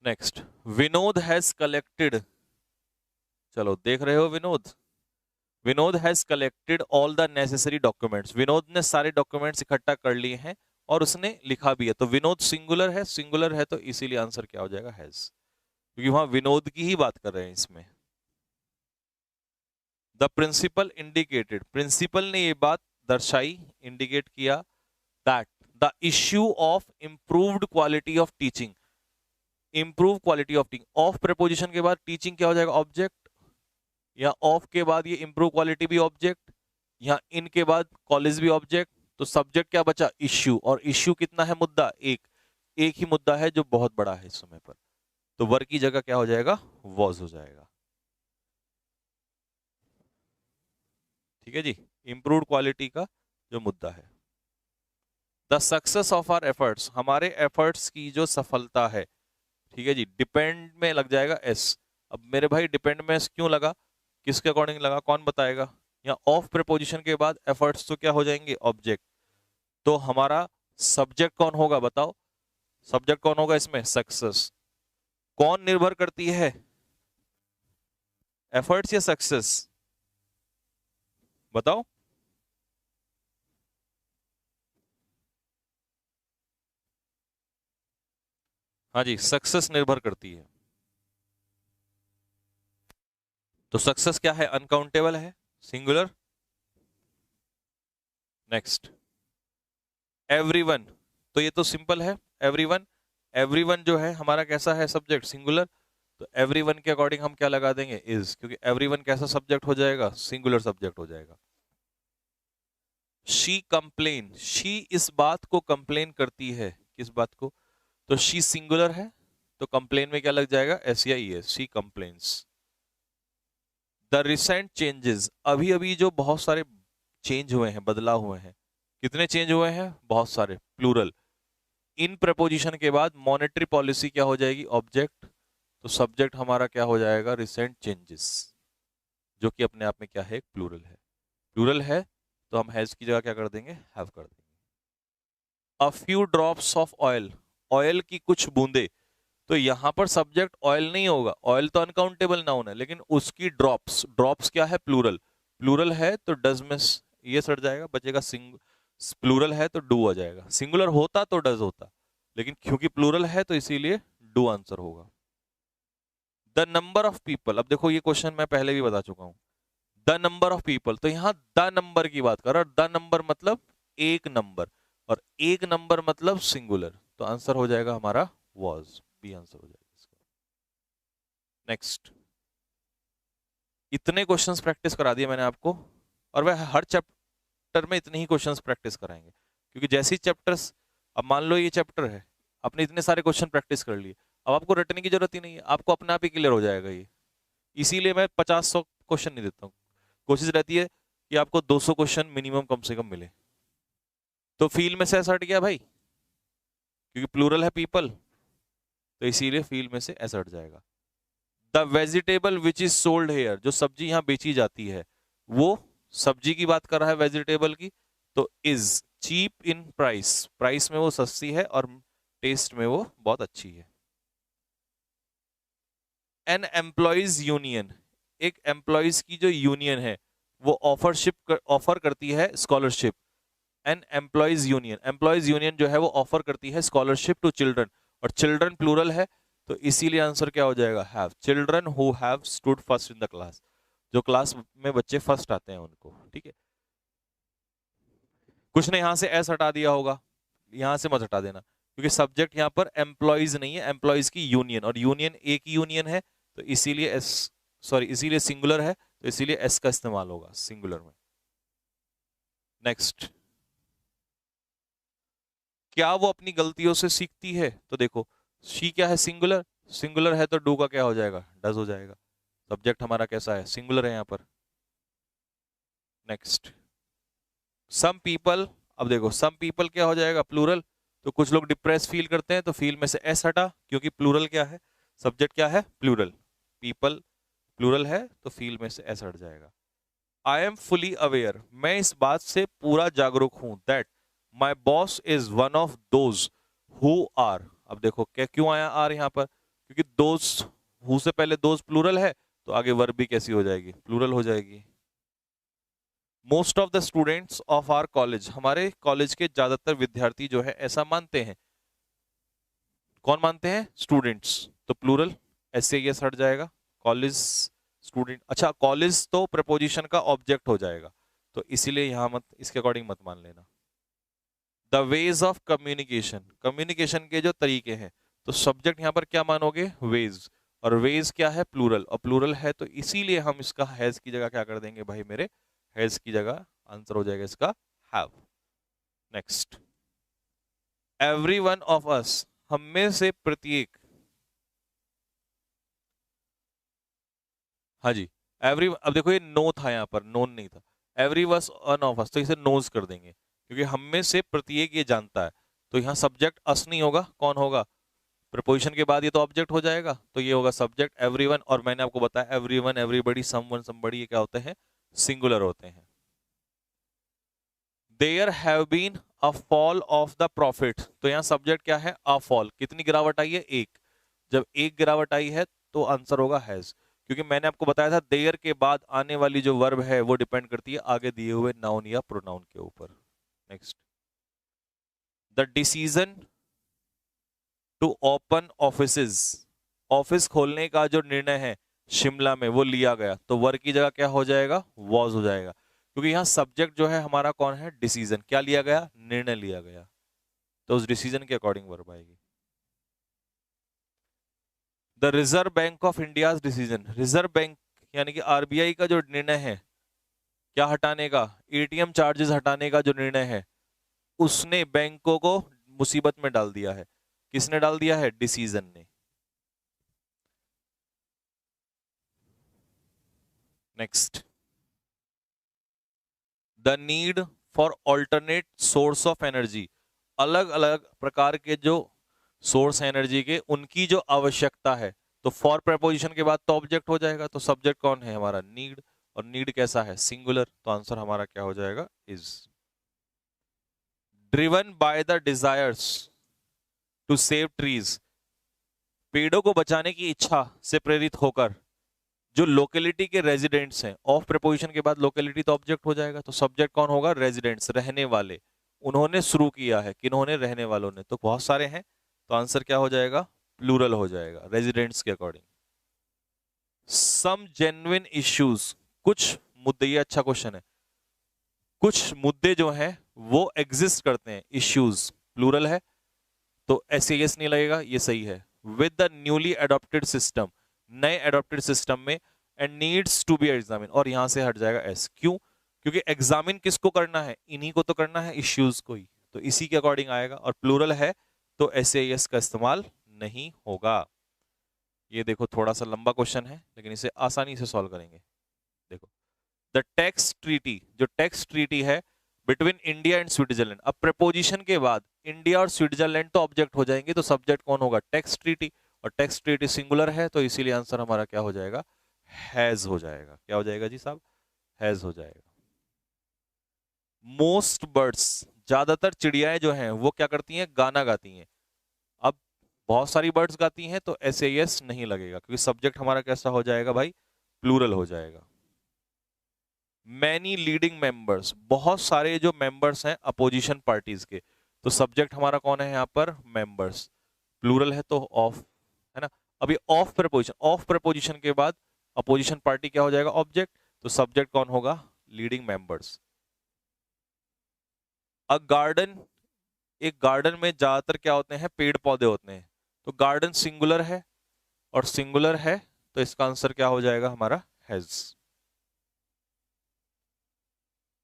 Next, Vinod has collected, चलो देख रहे हो Vinod, Vinod has collected all the necessary documents, Vinod ने सारे डॉक्यूमेंट्स इकट्ठा कर लिए हैं और उसने लिखा भी है, तो विनोद सिंगुलर है, सिंगुलर है तो इसीलिए आंसर क्या हो जाएगा, हैज, क्योंकि वहां विनोद की ही बात कर रहे हैं इसमें। द प्रिंसिपल इंडिकेटेड, प्रिंसिपल ने ये बात दर्शाई, इंडिकेट किया, that the issue of improved quality of teaching, improve quality of teaching, of preposition के बाद टीचिंग क्या हो जाएगा, ऑब्जेक्ट, या ऑफ के बाद ये इंप्रूव क्वालिटी भी ऑब्जेक्ट, या इन के बाद कॉलेज भी ऑब्जेक्ट, तो सब्जेक्ट क्या बचा, इश्यू, और इश्यू कितना है, मुद्दा एक, एक ही मुद्दा है जो बहुत बड़ा है इस समय पर, तो वर्ग की जगह क्या हो जाएगा, वॉज हो जाएगा। ठीक है जी, इंप्रूव्ड क्वालिटी का जो मुद्दा है। The success of our efforts, हमारे एफर्ट्स की जो सफलता है, ठीक है जी, डिपेंड में लग जाएगा एस, अब मेरे भाई डिपेंड में एस क्यों लगा, किसके अकॉर्डिंग लगा, कौन बताएगा, या ऑफ प्रीपोजिशन के बाद एफर्ट्स तो क्या हो जाएंगे, ऑब्जेक्ट, तो हमारा सब्जेक्ट कौन होगा बताओ, सब्जेक्ट कौन होगा इसमें, सक्सेस, कौन निर्भर करती है, एफर्ट्स या सक्सेस? बताओ। हाँ जी, सक्सेस निर्भर करती है। तो सक्सेस क्या है, अनकाउंटेबल है, सिंगुलर। नेक्स्ट, एवरीवन, तो ये तो सिंपल है, एवरीवन। एवरीवन जो है हमारा कैसा है, सब्जेक्ट, सिंगुलर। तो एवरीवन के अकॉर्डिंग हम क्या लगा देंगे, इज, क्योंकि एवरीवन कैसा सब्जेक्ट हो जाएगा, सिंगुलर सब्जेक्ट हो जाएगा। शी कंप्लेन, शी इस बात को कंप्लेन करती है, किस बात को, तो शी सिंगुलर है, तो कंप्लेन में क्या लग जाएगा, एस या E S, she complains. The recent changes, अभी अभी जो बहुत सारे चेंज हुए हैं, बदलाव हुए हैं, कितने चेंज हुए हैं, बहुत सारे, प्लूरल। इन प्रपोजिशन के बाद मॉनेटरी पॉलिसी क्या हो जाएगी, ऑब्जेक्ट, तो सब्जेक्ट हमारा क्या हो जाएगा, रिसेंट चेंजेस, जो कि अपने आप में क्या है, प्लूरल है। प्लूरल है तो हम हैज की जगह क्या कर देंगे, हैव कर देंगे। A few drops of oil, oil की कुछ बूंदे, तो यहां पर सब्जेक्ट ऑयल नहीं होगा, ऑयल तो अनकाउंटेबल नाउन है, लेकिन उसकी ड्रॉप्स, ड्रॉप्स क्या है, प्लूरल, प्लूरल है तो डज में ये सट जाएगा, बचेगा सिंग, प्लूरल है तो डू आ जाएगा, सिंगुलर होता तो डज होता, लेकिन क्योंकि प्लूरल है तो इसीलिए डू आंसर होगा। द नंबर ऑफ पीपल, अब देखो ये क्वेश्चन मैं पहले भी बता चुका हूं, द नंबर ऑफ पीपल, तो यहां द नंबर की बात कर रहा, द नंबर मतलब एक नंबर, और एक नंबर मतलब सिंगुलर, तो आंसर हो जाएगा हमारा वॉज, बी आंसर हो जाएगा इसका। नेक्स्ट, इतने क्वेश्चंस प्रैक्टिस करा दिए मैंने आपको, और वह हर चैप्टर में इतने ही क्वेश्चंस प्रैक्टिस कराएंगे, क्योंकि जैसे ही चैप्टर्स, अब मान लो ये चैप्टर है, आपने इतने सारे क्वेश्चन प्रैक्टिस कर लिए, अब आपको रटने की जरूरत ही नहीं है, आपको अपने आप ही क्लियर हो जाएगा ये। इसीलिए मैं 50-100 क्वेश्चन नहीं देता हूँ, कोशिश रहती है कि आपको 200 क्वेश्चन मिनिमम कम से कम मिले। तो फील में से ऐसा हट गया भाई, क्योंकि प्लूरल है पीपल, तो इसीलिए फील में ऐसा हट जाएगा। The vegetable which is sold here, जो सब्जी यहां बेची जाती है, वो सब्जी की बात कर रहा है, वेजिटेबल की, तो is cheap in price, price में वो सस्ती है और टेस्ट में वो बहुत अच्छी है। एन एम्प्लॉयज यूनियन, एक एम्प्लॉयज की जो यूनियन है वो ऑफर करती है scholarship. An employees union, employees union जो है वो ऑफर करती है स्कॉलरशिप टू चिल्ड्रन, और चिल्ड्रन प्लूरल है, तो इसीलिए आंसर क्या हो जाएगा, have, children who have stood first in the class, जो क्लास में बच्चे फर्स्ट आते हैं उनको, ठीक है। कुछ ने यहां से एस हटा दिया होगा, यहां से मत हटा देना, क्योंकि सब्जेक्ट यहां पर एम्प्लॉयज नहीं है, एम्प्लॉयज की यूनियन, और यूनियन एक ही यूनियन है, तो इसीलिए एस, सॉरी इसीलिए सिंगुलर है, तो इसीलिए एस का इस्तेमाल होगा सिंगुलर में। नेक्स्ट, क्या वो अपनी गलतियों से सीखती है, तो देखो शी क्या है, सिंगुलर, सिंगुलर है तो डू का क्या हो जाएगा, डज हो जाएगा, सब्जेक्ट हमारा कैसा है, सिंगुलर है यहां पर। नेक्स्ट, सम पीपल, अब देखो सम पीपल क्या हो जाएगा, प्लूरल, तो कुछ लोग डिप्रेस फील करते हैं, तो फील में से एस हटा, क्योंकि प्लूरल क्या है, सब्जेक्ट क्या है, प्लूरल, पीपल प्लूरल है, तो फील में से एस हट जाएगा। आई एम फुली अवेयर, मैं इस बात से पूरा जागरूक हूं, that my boss is one of those who are, अब देखो क्या क्यों आया आर यहां पर, क्योंकि दोज, हु से पहले दोज प्लूरल है, तो आगे वर्ब भी कैसी हो जाएगी, प्लूरल हो जाएगी। Most of the students of our college, हमारे कॉलेज के ज्यादातर विद्यार्थी जो है ऐसा मानते हैं, कौन मानते हैं, स्टूडेंट्स, तो प्लूरल, ऐसे ये हट जाएगा, कॉलेज स्टूडेंट, अच्छा कॉलेज तो प्रपोजिशन का ऑब्जेक्ट हो जाएगा, तो इसीलिए यहां मत, इसके अकॉर्डिंग मत मान लेना। The ways of communication, communication के जो तरीके हैं, तो सब्जेक्ट यहां पर क्या मानोगे, वेज, और वेज क्या है, प्लूरल, और प्लूरल है तो इसीलिए हम इसका हैज की जगह क्या कर देंगे भाई मेरे, हैज की जगह आंसर हो जाएगा इसका have. Next, every one of us, हम में से प्रत्येक, हाँ जी, एवरी, अब देखो ये नो था यहाँ पर, नोन नहीं था, एवरी वस अन ऑफ अस, तो इसे नोज कर देंगे, क्योंकि हम में से प्रत्येक ये जानता है, तो यहाँ सब्जेक्ट अस नहीं होगा, कौन होगा, प्रपोजिशन के बाद ये तो ऑब्जेक्ट हो जाएगा, तो ये होगा सब्जेक्ट एवरीवन, और मैंने आपको बताया एवरीवन, एवरीबॉडी, समवन, समबडी, ये क्या होते हैं, सिंगुलर होते हैं। There have been a fall of the profit, तो यहाँ सब्जेक्ट क्या है, अ फॉल, कितनी गिरावट आई है, एक, जब एक गिरावट आई है तो आंसर होगा हैज, क्योंकि मैंने आपको बताया था देयर के बाद आने वाली जो वर्ब है वो डिपेंड करती है आगे दिए हुए नाउन या प्रोनाउन के ऊपर। Next, the decision to open offices, office खोलने का जो निर्णय है शिमला में वो लिया गया, तो वर्ब की जगह क्या हो जाएगा, वॉज हो जाएगा, क्योंकि यहाँ सब्जेक्ट जो है हमारा कौन है, डिसीजन। क्या लिया गया, निर्णय लिया गया, तो उस डिसीजन के अकॉर्डिंग वर्ब आएगी। The reserve bank of India decision, reserve bank यानी कि आरबीआई का जो निर्णय है क्या हटाने का, एटीएम चार्जेस हटाने का जो निर्णय है, उसने बैंकों को मुसीबत में डाल दिया है। किसने डाल दिया है, डिसीजन ने। Next, the need for alternate source of energy, अलग अलग प्रकार के जो सोर्स एनर्जी के उनकी जो आवश्यकता है, तो फॉर प्रपोजिशन के बाद तो ऑब्जेक्ट हो जाएगा, तो सब्जेक्ट कौन है हमारा, नीड, और नीड कैसा है, सिंगुलर, तो आंसर हमारा क्या हो जाएगा, is. Driven by the desires to save trees, पेड़ों को बचाने की इच्छा से प्रेरित होकर जो लोकेलिटी के रेजिडेंट्स हैं, ऑफ प्रपोजिशन के बाद लोकेलिटी तो ऑब्जेक्ट हो जाएगा, तो सब्जेक्ट कौन होगा, रेजिडेंट्स, रहने वाले, उन्होंने शुरू किया है, किन्होंने, रहने वालों ने, तो बहुत सारे हैं, तो आंसर क्या हो जाएगा, प्लूरल हो जाएगा रेजिडेंट्स के अकॉर्डिंग। सम जेन्युइन इश्यूज, कुछ मुद्दे, ये अच्छा क्वेश्चन है, कुछ मुद्दे जो हैं वो एग्जिस्ट करते हैं, इश्यूज प्लूरल है, तो ऐसे यस नहीं लगेगा, ये सही है। With the newly adopted system, नए अडॉप्टेड सिस्टम में, and needs to be examine, और यहां से हट जाएगा एस, क्यों, क्योंकि एग्जामिन किसको करना है, इन्हीं को तो करना है, इश्यूज को ही, तो इसी के अकॉर्डिंग आएगा, और प्लूरल है तो ऐसे यस का इस्तेमाल नहीं होगा। ये देखो थोड़ा सा लंबा क्वेश्चन है लेकिन इसे आसानी से सॉल्व करेंगे। देखो, द टैक्स ट्रीटी, जो टैक्स ट्रीटी है बिटवीन इंडिया एंड स्विट्जरलैंड, अब प्रपोजिशन के बाद इंडिया और स्विट्जरलैंड तो ऑब्जेक्ट हो जाएंगे, तो सब्जेक्ट कौन होगा, टैक्स ट्रीटी, और टैक्स ट्रीटी सिंगुलर है, तो इसीलिए आंसर हमारा क्या हो जाएगा, हैज हो जाएगा। क्या हो जाएगा जी साहब, हैज हो जाएगा। मोस्ट बर्ड्स, ज्यादातर चिड़ियाएं जो हैं वो क्या करती हैं, गाना गाती हैं। अब बहुत सारी बर्ड्स गाती हैं तो एस एस नहीं लगेगा, क्योंकि सब्जेक्ट हमारा कैसा हो जाएगा भाई, प्लूरल हो जाएगा। मैनी लीडिंग मेंबर्स, बहुत सारे जो मेंबर्स हैं अपोजिशन पार्टीज के, तो सब्जेक्ट हमारा कौन है यहाँ पर, मेंबर्स, प्लूरल है तो ऑफ, है ना। अभी ऑफ प्रपोजिशन, ऑफ प्रपोजिशन के बाद अपोजिशन पार्टी क्या हो जाएगा, ऑब्जेक्ट, तो सब्जेक्ट कौन होगा, लीडिंग मेंबर्स। अ गार्डन, एक गार्डन में ज्यादातर क्या होते हैं, पेड़ पौधे होते हैं, तो गार्डन सिंगुलर है, और सिंगुलर है तो इसका आंसर क्या हो जाएगा हमारा, हैज।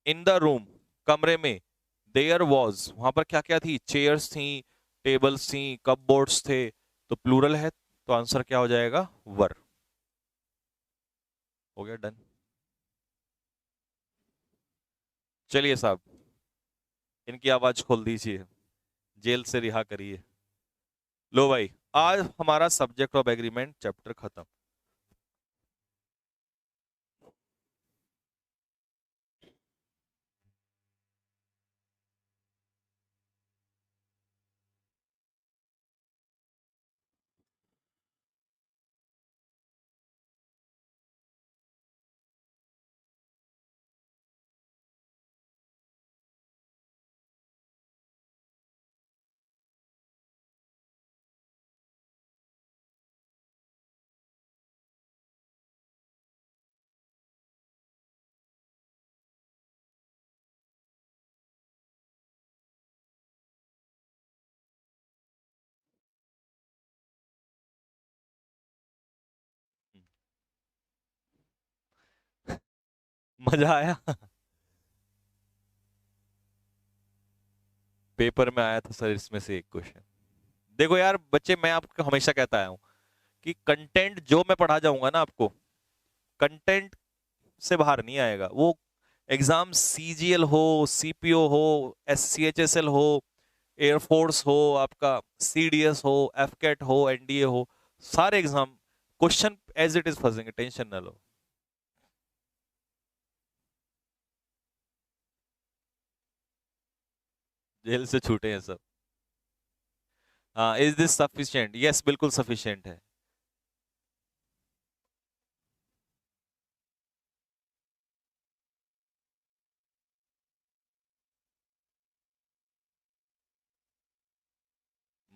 इन द रूम, कमरे में, देयर वॉज, वहां पर क्या क्या थी, चेयर्स थी, टेबल्स थी, कपबोर्ड्स थे, तो प्लूरल है तो आंसर क्या हो जाएगा, वर। हो गया डन। चलिए साहब, इनकी आवाज खोल दीजिए, जेल से रिहा करिए। लो भाई, आज हमारा सब्जेक्ट ऑफ एग्रीमेंट चैप्टर खत्म। मजा आया। पेपर में आया था सर इसमें से एक क्वेश्चन। देखो यार बच्चे, मैं आपको हमेशा कहता आया हूं कि कंटेंट जो मैं पढ़ा जाऊंगा ना आपको, कंटेंट से बाहर नहीं आएगा वो। एग्जाम सीजीएल हो, सीपीओ हो, एससीएचएसएल हो, एयरफोर्स हो, आपका सीडीएस हो, एफकेट हो, एनडीए हो, सारे exam question as it is फंसेंगे, टेंशन ना लो। जेल से छूटे हैं सब। हाँ, इज दिस सफिशिएंट? यस, बिल्कुल सफिशिएंट है।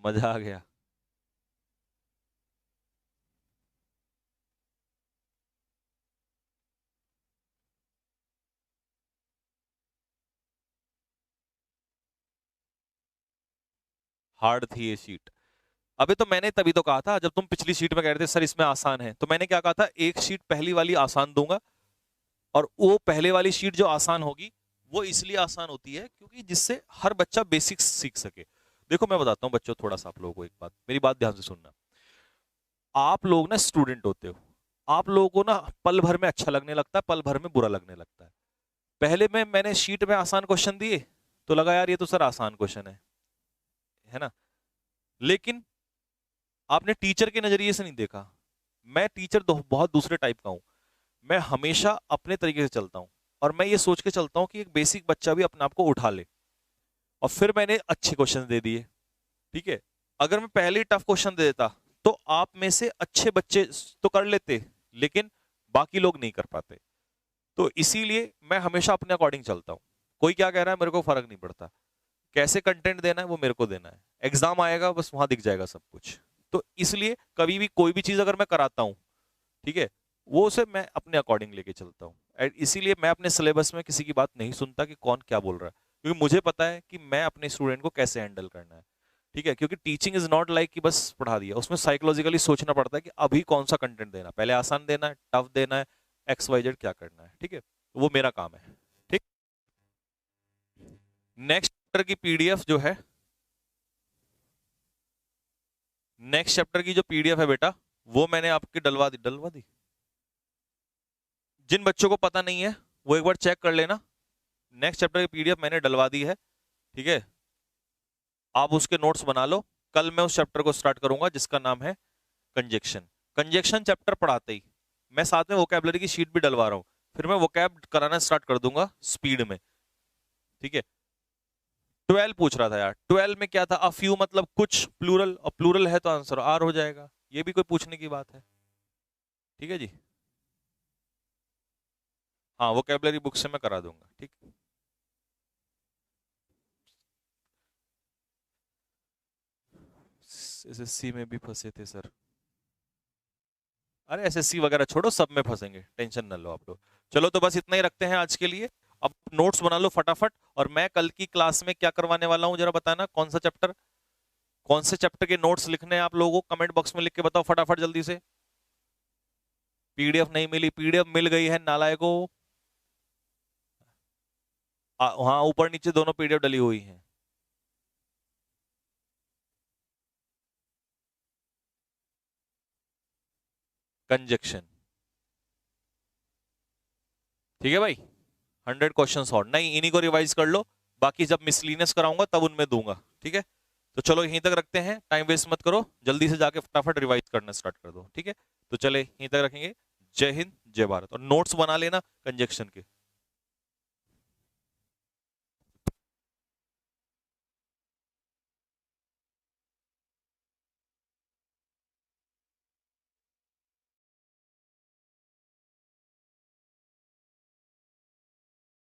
मजा आ गया। हार्ड थी ये शीट। अबे तो मैंने तभी तो कहा था, जब तुम पिछली शीट में कह रहे थे सर इसमें आसान है, तो मैंने क्या कहा था, एक शीट पहली वाली आसान दूंगा, और वो पहले वाली शीट जो आसान होगी वो इसलिए आसान होती है क्योंकि जिससे हर बच्चा बेसिक्स सीख सके। देखो मैं बताता हूँ बच्चों, थोड़ा सा आप लोगों को एक बात, मेरी बात ध्यान से सुनना। आप लोग ना स्टूडेंट होते हो, आप लोगों को ना पल भर में अच्छा लगने लगता है, पल भर में बुरा लगने लगता है। पहले में मैंने शीट में आसान क्वेश्चन दिए तो लगा यार ये तो सर आसान क्वेश्चन है ना। लेकिन आपने टीचर के नजरिए से नहीं देखा। मैं टीचर बहुत दूसरे टाइप का हूं। मैं हमेशा अपने तरीके से चलता हूं, और मैं ये सोच के चलता हूं कि एक बेसिक बच्चा भी अपने आप को उठा ले, और फिर मैंने अच्छे क्वेश्चन दे दिए। ठीक है, अगर मैं पहले ही टफ क्वेश्चन दे देता तो आप में से अच्छे बच्चे तो कर लेते, लेकिन बाकी लोग नहीं कर पाते। तो इसीलिए मैं हमेशा अपने अकॉर्डिंग चलता हूं। कोई क्या कह रहा है मेरे को फर्क नहीं पड़ता, कैसे कंटेंट देना है वो मेरे को देना है। एग्जाम आएगा बस वहां दिख जाएगा सब कुछ। तो इसलिए कभी भी कोई भी चीज अगर मैं कराता हूं, ठीक है, वो उसे मैं अपने अकॉर्डिंग लेके चलता हूँ। इसीलिए मैं अपने सिलेबस में किसी की बात नहीं सुनता कि कौन क्या बोल रहा है, क्योंकि मुझे पता है कि मैं अपने स्टूडेंट को कैसे हैंडल करना है। ठीक है, क्योंकि टीचिंग इज नॉट लाइक कि बस पढ़ा दिया, उसमें साइकोलॉजिकली सोचना पड़ता है कि अभी कौन सा कंटेंट देना, पहले आसान देना है, टफ देना है, एक्स वाई जेड क्या करना है। ठीक है, वो मेरा काम है। ठीक, नेक्स्ट चैप्टर की पीडीएफ जो है, नेक्स्ट चैप्टर की जो पीडीएफ है बेटा, वो मैंने आपकी डलवा दी। जिन बच्चों को पता नहीं है वो एक बार चेक कर लेना। नेक्स्ट चैप्टर की पीडीएफ मैंने डलवा दी है। ठीक है, आप उसके नोट्स बना लो। कल मैं उस चैप्टर को स्टार्ट करूंगा जिसका नाम है कंजेक्शन। कंजेक्शन चैप्टर पढ़ाते ही मैं साथ में वोकैबुलरी की शीट भी डलवा रहा हूँ, फिर मैं वोकैब कराना स्टार्ट कर दूंगा स्पीड में। ठीक है, 12 पूछ रहा था यार, 12 में क्या था, अ फ्यू मतलब कुछ, प्लूरल, और प्लूरल है तो आंसर आर हो जाएगा। ये भी कोई पूछने की बात है? ठीक है जी, हाँ वोकैबुलरी बुक से मैं करा दूंगा। ठीक, एसएससी में भी फंसे थे सर। अरे एसएससी वगैरह छोड़ो, सब में फंसेंगे, टेंशन न लो आप लोग। चलो तो बस इतना ही रखते हैं आज के लिए। अब नोट्स बना लो फटाफट, और मैं कल की क्लास में क्या करवाने वाला हूँ जरा बताना, कौन सा चैप्टर, कौन से चैप्टर के नोट्स लिखने हैं आप लोगों को, कमेंट बॉक्स में लिख के बताओ फटाफट जल्दी से। पीडीएफ नहीं मिली? पीडीएफ मिल गई है नालायकों। हाँ, ऊपर नीचे दोनों पीडीएफ डली हुई हैं। कंजक्शन, ठीक है भाई, 100 क्वेश्चन और नहीं, इन्हीं को रिवाइज कर लो। बाकी जब मिसलिनियस कराऊंगा तब उनमें दूंगा। ठीक है, तो चलो यहीं तक रखते हैं, टाइम वेस्ट मत करो, जल्दी से जाके फटाफट रिवाइज करना स्टार्ट कर दो। ठीक है, तो चले यहीं तक रखेंगे। जय हिंद, जय भारत, और नोट्स बना लेना कंजक्शन के।